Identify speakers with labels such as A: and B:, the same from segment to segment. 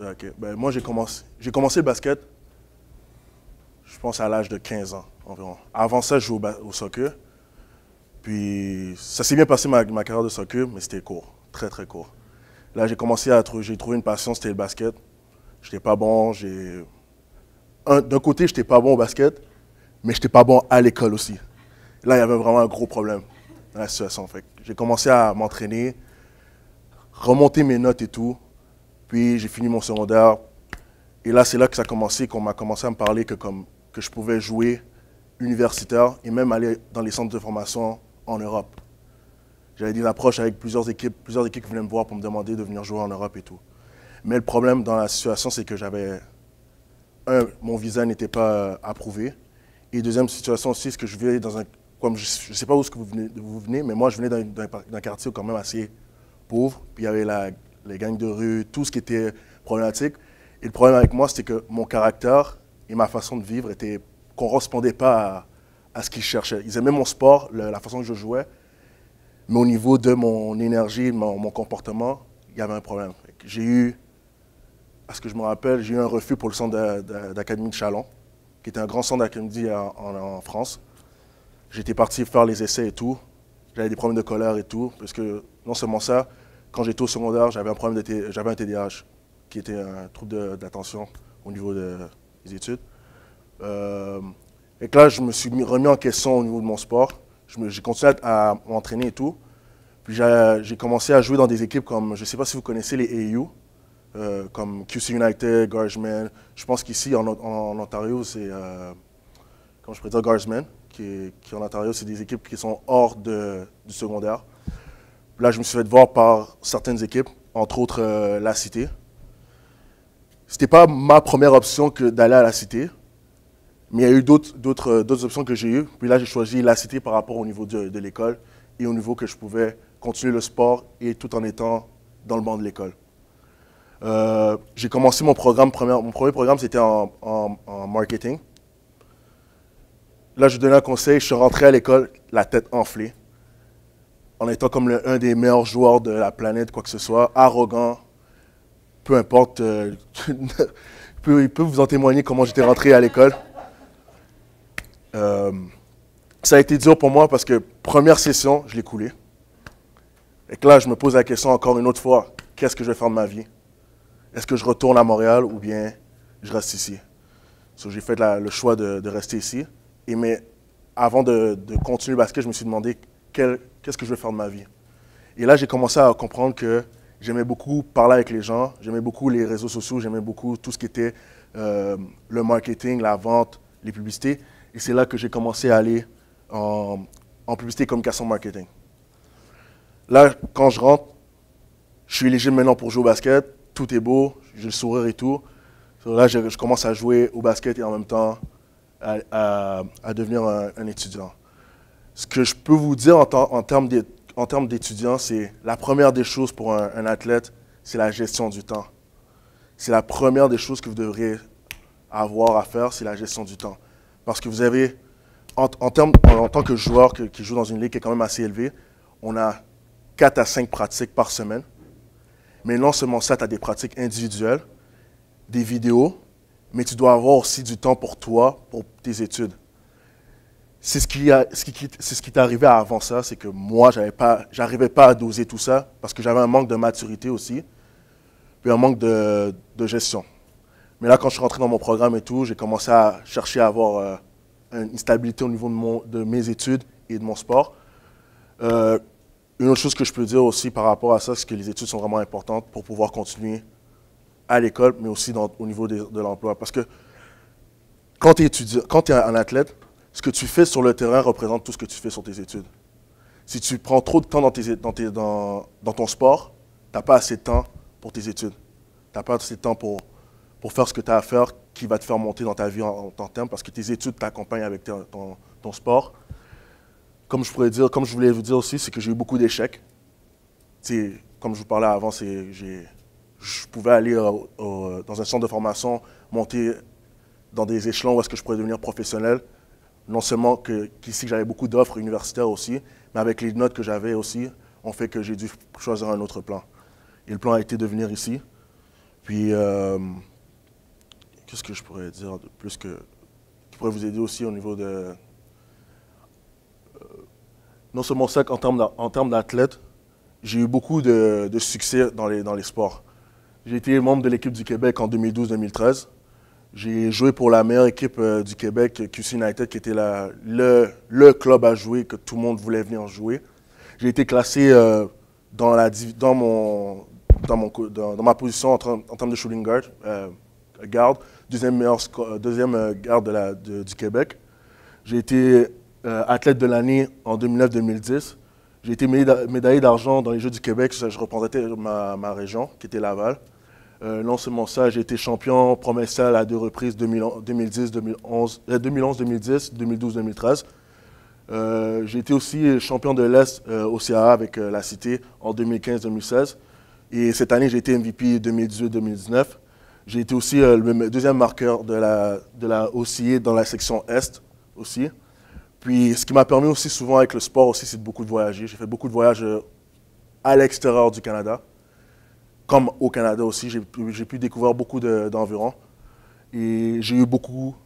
A: Ok. Ben, moi, j'ai commencé le basket, je pense, à l'âge de 15 ans environ. Avant ça, je jouais au soccer. Puis, ça s'est bien passé ma carrière de soccer, mais c'était court. Très, très court. Là, j'ai trouvé une passion, c'était le basket. J'étais pas bon. D'un côté, j'étais pas bon au basket, mais j'étais pas bon à l'école aussi. Là, il y avait vraiment un gros problème dans la situation. Fait que j'ai commencé à m'entraîner, remonter mes notes et tout. Puis j'ai fini mon secondaire. Et là, c'est là que ça a commencé, qu'on m'a commencé à me parler que je pouvais jouer universitaire et même aller dans les centres de formation en Europe. J'avais des approches avec plusieurs équipes qui venaient me voir pour me demander de venir jouer en Europe et tout. Mais le problème dans la situation, c'est que mon visa n'était pas approuvé. Et deuxième situation aussi, c'est que je vivais dans un, comme je ne sais pas où est-ce que vous venez, mais moi je venais d'un quartier quand même assez pauvre. Puis il y avait les gangs de rue, tout ce qui était problématique. Et le problème avec moi, c'était que mon caractère et ma façon de vivre ne correspondaient pas à ce qu'ils cherchaient. Ils aimaient mon sport, la façon que je jouais, mais au niveau de mon énergie, mon comportement, il y avait un problème. J'ai eu, à ce que je me rappelle, j'ai eu un refus pour le centre d'académie de Chalon, qui était un grand centre d'académie en France. J'étais parti faire les essais et tout. J'avais des problèmes de colère et tout, parce que non seulement ça, quand j'étais au secondaire, j'avais un TDAH, qui était un trouble d'attention au niveau des études. Et que là, je me suis remis en question au niveau de mon sport. J'ai continué à m'entraîner et tout. Puis j'ai commencé à jouer dans des équipes comme, je ne sais pas si vous connaissez les AU, comme QC United, Guardsmen. Je pense qu'ici, en Ontario, c'est, comment je pourrais dire, Guardsmen, qui en Ontario, c'est des équipes qui sont hors du secondaire. Là, je me suis fait voir par certaines équipes, entre autres la Cité. C'était pas ma première option que d'aller à la Cité, mais il y a eu d'autres options que j'ai eues. Puis là, j'ai choisi la Cité par rapport au niveau de l'école et au niveau que je pouvais continuer le sport et tout en étant dans le banc de l'école. J'ai commencé mon premier programme, c'était en marketing. Là, je donnais un conseil, je suis rentré à l'école, la tête enflée, en étant comme un des meilleurs joueurs de la planète, quoi que ce soit, arrogant, peu importe. Il peut vous en témoigner comment j'étais rentré à l'école. Ça a été dur pour moi parce que première session, je l'ai coulé. Et que là, je me pose la question encore une autre fois, qu'est-ce que je vais faire de ma vie? Est-ce que je retourne à Montréal ou bien je reste ici? So, j'ai fait le choix de rester ici. Mais avant de continuer le basket, je me suis demandé qu'est-ce que je vais faire de ma vie. Et là, j'ai commencé à comprendre que j'aimais beaucoup parler avec les gens, j'aimais beaucoup les réseaux sociaux, j'aimais beaucoup tout ce qui était le marketing, la vente, les publicités. Et c'est là que j'ai commencé à aller en publicité et communication marketing. Là, quand je rentre, je suis éligible maintenant pour jouer au basket, tout est beau, j'ai le sourire et tout. So là, je commence à jouer au basket et en même temps à devenir un étudiant. Ce que je peux vous dire en termes d'étudiant, c'est la première des choses pour un athlète, c'est la gestion du temps. C'est la première des choses que vous devriez avoir à faire, c'est la gestion du temps. Parce que vous avez, en tant que joueur qui joue dans une ligue qui est quand même assez élevée, on a 4 à 5 pratiques par semaine. Mais non seulement ça, tu as des pratiques individuelles, des vidéos, mais tu dois avoir aussi du temps pour toi, pour tes études. C'est ce qui t'est arrivé avant ça, c'est que moi, j'arrivais pas à doser tout ça parce que j'avais un manque de maturité aussi, puis un manque de gestion. Mais là, quand je suis rentré dans mon programme et tout, j'ai commencé à chercher à avoir une stabilité au niveau de mes études et de mon sport. Une autre chose que je peux dire aussi par rapport à ça, c'est que les études sont vraiment importantes pour pouvoir continuer à l'école, mais aussi au niveau de l'emploi. Parce que quand tu es un athlète, ce que tu fais sur le terrain représente tout ce que tu fais sur tes études. Si tu prends trop de temps dans ton sport, tu n'as pas assez de temps pour tes études. Tu n'as pas assez de temps pour faire ce que tu as à faire qui va te faire monter dans ta vie en termes, parce que tes études t'accompagnent avec ton sport. Comme je voulais vous dire aussi, c'est que j'ai eu beaucoup d'échecs. Comme je vous parlais avant, je pouvais aller dans un centre de formation, monter dans des échelons où est-ce que je pourrais devenir professionnel. Non seulement qu'ici, j'avais beaucoup d'offres universitaires aussi, mais avec les notes que j'avais aussi, ont fait que j'ai dû choisir un autre plan. Et le plan a été de venir ici. Puis, qu'est-ce que je pourrais dire de plus qui pourrait vous aider aussi au niveau de... non seulement ça, en termes d'athlète, j'ai eu beaucoup de succès dans les sports. J'ai été membre de l'équipe du Québec en 2012-2013. J'ai joué pour la meilleure équipe du Québec, QC United, qui était le club à jouer, que tout le monde voulait venir jouer. J'ai été classé dans ma position en termes de shooting guard, garde, deuxième garde du Québec. J'ai été athlète de l'année en 2009-2010. J'ai été médaillé d'argent dans les Jeux du Québec. Je représentais ma région, qui était Laval. Non seulement ça, j'ai été champion provincial à 2 reprises, 2010, 2011, 2010, 2012, 2013. J'ai été aussi champion de l'Est au CAA avec la Cité en 2015-2016. Et cette année, j'ai été MVP 2018-2019. J'ai été aussi le deuxième marqueur de la OCA dans la section Est aussi. Puis, ce qui m'a permis aussi souvent avec le sport aussi, c'est de beaucoup de voyager. J'ai fait beaucoup de voyages à l'extérieur du Canada, comme au Canada aussi. J'ai pu découvrir beaucoup d'environs. Et j'ai eu beaucoup,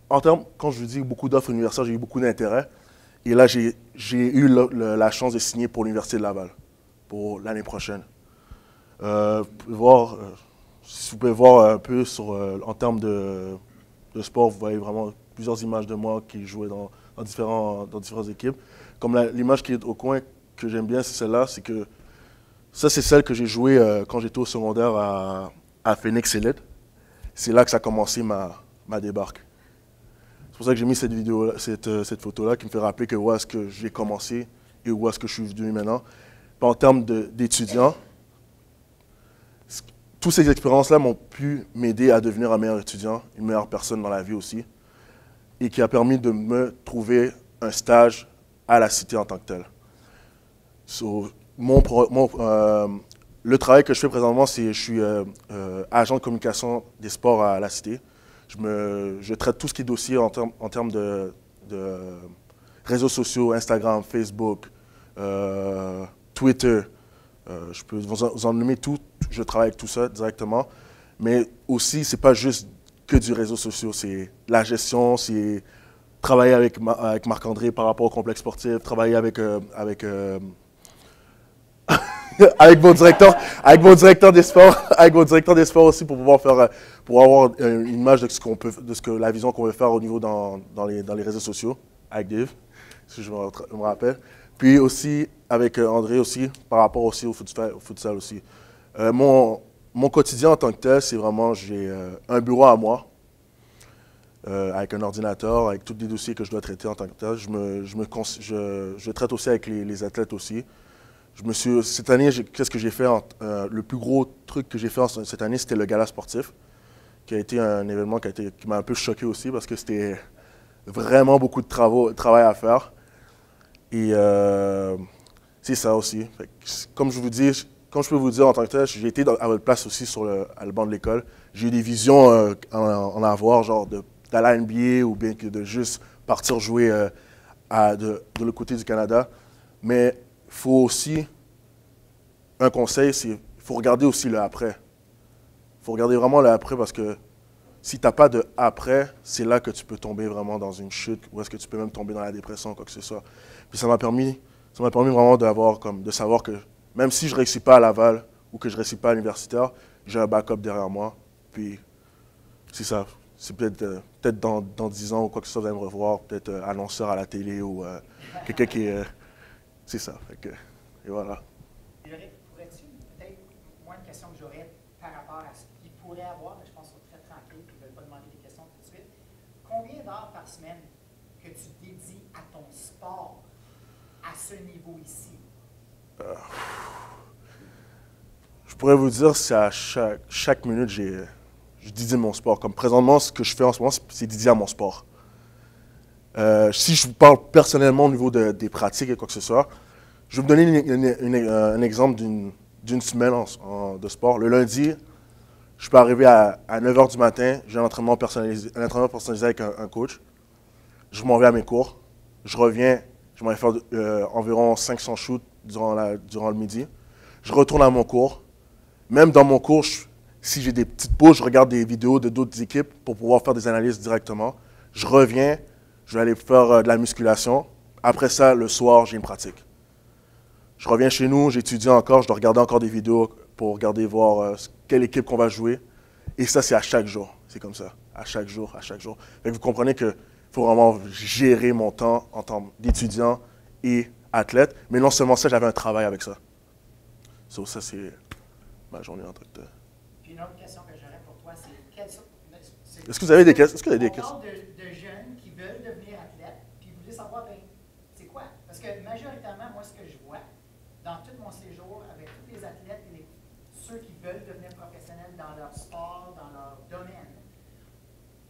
A: quand je vous dis beaucoup d'offres universitaires, j'ai eu beaucoup d'intérêt. Et là, j'ai eu la chance de signer pour l'Université de Laval pour l'année prochaine. Si vous pouvez voir un peu en termes de sport, vous voyez vraiment plusieurs images de moi qui jouaient dans différentes équipes. Comme l'image qui est au coin que j'aime bien, c'est celle-là. C'est que ça, c'est celle que j'ai jouée quand j'étais au secondaire à Phoenix Elite. C'est là que ça a commencé ma débarque. C'est pour ça que j'ai mis cette photo-là qui me fait rappeler que où est-ce que j'ai commencé et où est-ce que je suis venu maintenant. Puis en termes d'étudiants, toutes ces expériences-là m'ont pu m'aider à devenir un meilleur étudiant, une meilleure personne dans la vie aussi, et qui a permis de me trouver un stage à la Cité en tant que tel. Le travail que je fais présentement, c'est je suis agent de communication des sports à la Cité. Je traite tout ce qui est dossier en termes de réseaux sociaux, Instagram, Facebook, Twitter. Je peux vous en nommer tout. Je travaille avec tout ça directement. Mais aussi, ce n'est pas juste que du réseau social. C'est la gestion, c'est travailler avec Marc-André par rapport au complexe sportif, travailler avec avec vos directeurs des sports aussi pour pouvoir pour avoir une image de la vision qu'on veut faire au niveau dans les réseaux sociaux avec Dave, si je me rappelle. Puis aussi avec André aussi par rapport aussi au futsal aussi. Mon quotidien en tant que tel, c'est vraiment j'ai un bureau à moi avec un ordinateur, avec tous les dossiers que je dois traiter en tant que tel. Je traite aussi avec les athlètes aussi. Cette année, qu'est-ce que j'ai fait? Le plus gros truc que j'ai fait cette année, c'était le gala sportif, qui a été un événement qui m'a un peu choqué aussi parce que c'était vraiment beaucoup de travail à faire. Et c'est ça aussi. Comme je peux vous dire en tant que tel, j'ai été à votre place aussi à le banc de l'école. J'ai eu des visions en avoir, genre d'aller à NBA ou bien que de juste partir jouer de l'autre côté du Canada. Mais il faut aussi, un conseil, c'est qu'il faut regarder aussi le après. Il faut regarder vraiment le après parce que si tu n'as pas de après, c'est là que tu peux tomber vraiment dans une chute ou est-ce que tu peux même tomber dans la dépression, quoi que ce soit. Puis ça m'a permis vraiment de savoir que même si je ne réussis pas à Laval ou que je ne réussis pas à l'universitaire, j'ai un backup derrière moi. Puis c'est ça. C'est peut-être dans 10 ans ou quoi que ce soit, vous allez me revoir, peut-être annonceur à la télé ou quelqu'un qui est... c'est ça. Et voilà.
B: Ulrich, pourrais-tu, peut-être, moi, une question que j'aurais par rapport à ce qu'ils pourraient avoir, mais je pense qu'ils sont très tranquilles, ils ne veulent pas demander des questions tout de suite. Combien d'heures par semaine que tu dédies à ton sport à ce niveau ici?
A: Je pourrais vous dire, c'est à chaque minute, je dédie mon sport. Comme présentement, ce que je fais en ce moment, c'est dédié à mon sport. Si je vous parle personnellement au niveau des pratiques et quoi que ce soit, je vais vous donner un exemple d'une semaine de sport. Le lundi, je peux arriver à 9 h du matin, j'ai un entraînement personnalisé avec un coach. Je m'en vais à mes cours. Je reviens, je m'en vais faire environ 500 shoots durant le midi. Je retourne à mon cours. Même dans mon cours, Si j'ai des petites pauses, je regarde des vidéos de d'autres équipes pour pouvoir faire des analyses directement. Je reviens, je vais aller faire de la musculation. Après ça, le soir, j'ai une pratique. Je reviens chez nous, j'étudie encore, je dois regarder encore des vidéos pour regarder, voir quelle équipe qu'on va jouer. Et ça, c'est à chaque jour. C'est comme ça. À chaque jour, à chaque jour. Fait que vous comprenez qu'il faut vraiment gérer mon temps en tant d'étudiant et athlète. Mais non seulement ça, j'avais un travail avec ça. So, ça, c'est ma journée en tant que tel.
B: Puis une autre question que j'aurais pour toi, c'est quelles sont.
A: Est-ce que vous avez des questions? Est-ce que vous avez des questions?
B: On parle de jeunes qui veulent devenir athlètes, puis vous voulez savoir, ben, c'est quoi? Parce que majoritairement, moi, ce que je vois, dans tout mon séjour, avec tous les athlètes et ceux qui veulent devenir professionnels dans leur sport, dans leur domaine,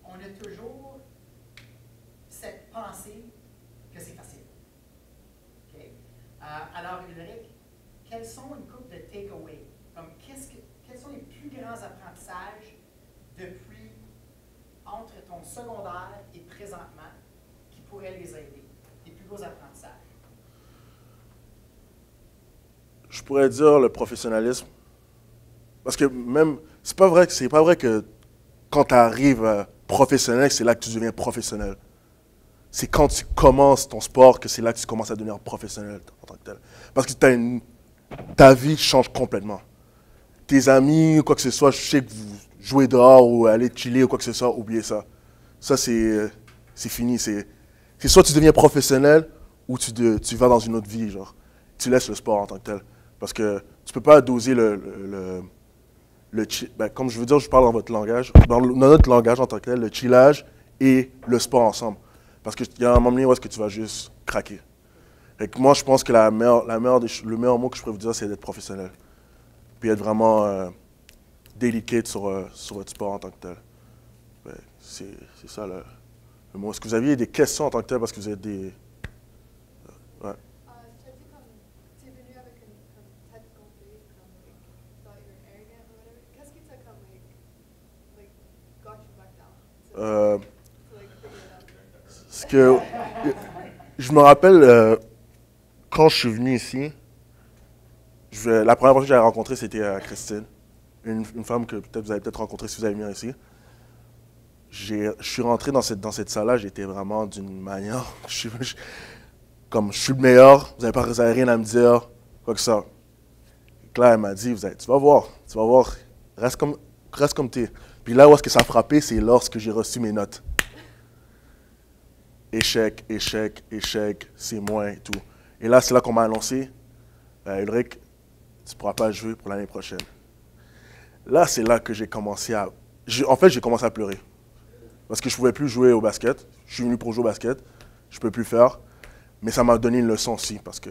B: on a toujours cette pensée que c'est facile. Okay? Alors, Ulrich, quels sont une couple de takeaways? Comme quels sont les plus grands apprentissages depuis entre ton secondaire et présentement qui pourraient les aider? Les plus gros apprentissages?
A: Je pourrais dire le professionnalisme. Parce que même, c'est pas vrai que quand tu arrives professionnel, c'est là que tu deviens professionnel. C'est quand tu commences ton sport que c'est là que tu commences à devenir professionnel en tant que tel. Parce que ta vie change complètement. Tes amis ou quoi que ce soit, je sais que vous jouez dehors ou allez chiller ou quoi que ce soit, oubliez ça. Ça, c'est fini. C'est soit tu deviens professionnel ou tu vas dans une autre vie, genre. Tu laisses le sport en tant que tel. Parce que tu peux pas doser comme je veux dire, je parle dans votre langage, dans notre langage en tant que tel, le chillage et le sport ensemble. Parce qu'il y a un moment donné où est-ce que tu vas juste craquer. Et que moi, je pense que le meilleur mot que je pourrais vous dire, c'est d'être professionnel. Puis être vraiment délicat sur votre sport en tant que tel. Ben, c'est ça le mot. Est-ce que vous aviez des questions en tant que tel parce que vous êtes des... ouais.
C: Tu as dit comme, tu es venu avec une tête gonflée, comme, thought you were arrogant or whatever. Qu'est-ce qui t'a comme, got you back down?
A: Ce que je me rappelle, quand je suis venu ici, la première fois que j'avais rencontré, c'était Christine, une femme que peut-être vous avez peut-être rencontrée si vous avez venu ici. Je suis rentré dans cette salle-là, j'étais vraiment d'une manière, comme je suis le meilleur, vous n'avez rien à me dire, quoi que ça. Et là, elle m'a dit, tu vas voir, reste comme t'es. Puis là où est-ce que ça a frappé, c'est lorsque j'ai reçu mes notes. Échec, échec, échec, c'est moins et tout. Et là, c'est là qu'on m'a annoncé, Ulrich, tu ne pourras pas jouer pour l'année prochaine. Là, c'est là que j'ai commencé à pleurer. Parce que je ne pouvais plus jouer au basket. Je suis venu pour jouer au basket. Je ne peux plus faire. Mais ça m'a donné une leçon aussi. Parce que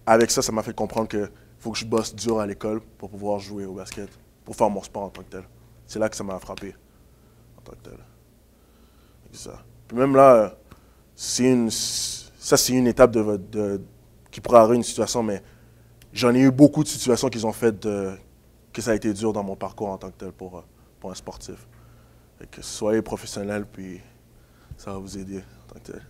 A: avec ça, ça m'a fait comprendre qu'il faut que je bosse dur à l'école pour pouvoir jouer au basket. Pour faire mon sport en tant que tel. C'est là que ça m'a frappé en tant que tel. C'est ça. Puis même là, c'est une étape qui pourrait arriver une situation, mais j'en ai eu beaucoup de situations qui ont fait que ça a été dur dans mon parcours en tant que tel pour un sportif. Fait que soyez professionnel, puis ça va vous aider en tant que tel.